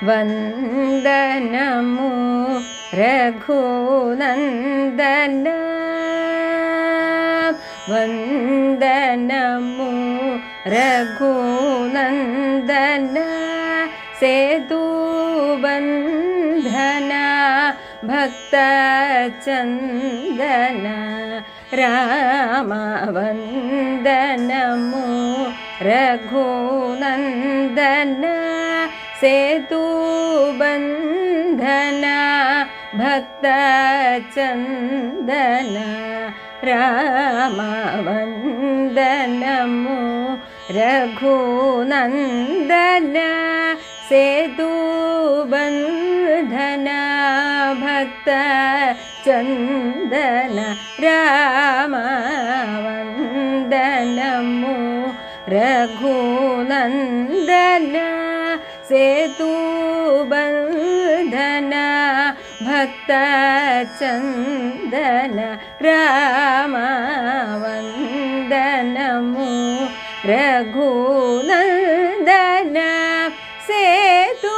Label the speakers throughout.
Speaker 1: ವಂದನಮು Raghunandana ವಂದನಮು Raghunandana Setu Bandhan Bhakta Chandana Rama ವಂದನಮು Raghunandana Setu Bandhan Bhakta Chandana Rama ವಂದನಮು Raghunandana Setu Bandhan Bhakta Chandana Rama ವಂದನಮು Raghunandana Setu Bandhan Bhakta Chandana Rama ವಂದನಮು Raghunandana Setu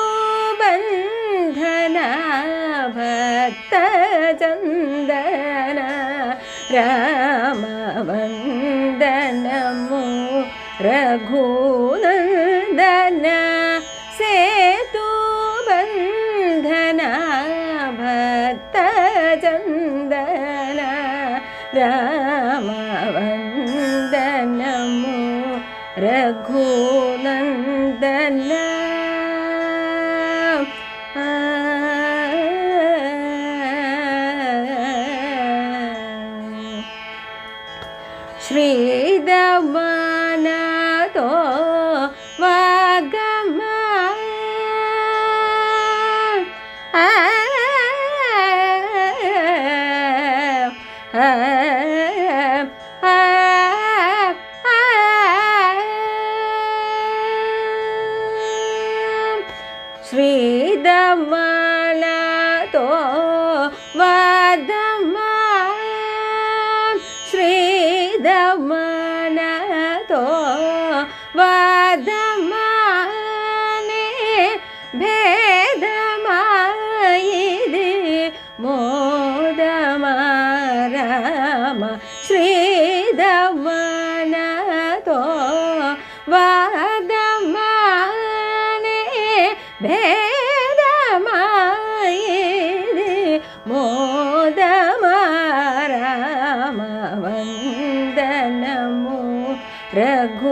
Speaker 1: Bandhan Bhakta Chandana Rama ವಂದನಮು Raghunandana Setu Bandhan Bhakta Chandana Rama ವಂದನಮು Raghunandana ಶ್ರೀದಮನತೋ ವಾಗಮ ಶ್ರೀದಮನತೋ ವಾದಮ ಶ್ರೀದಮನತೋ ವಾದಮನೆ ಭೇದಮಾಯಿದೆ ಮೋದಮ Rama ಶ್ರೀದಮನತೋ ವಾದಮ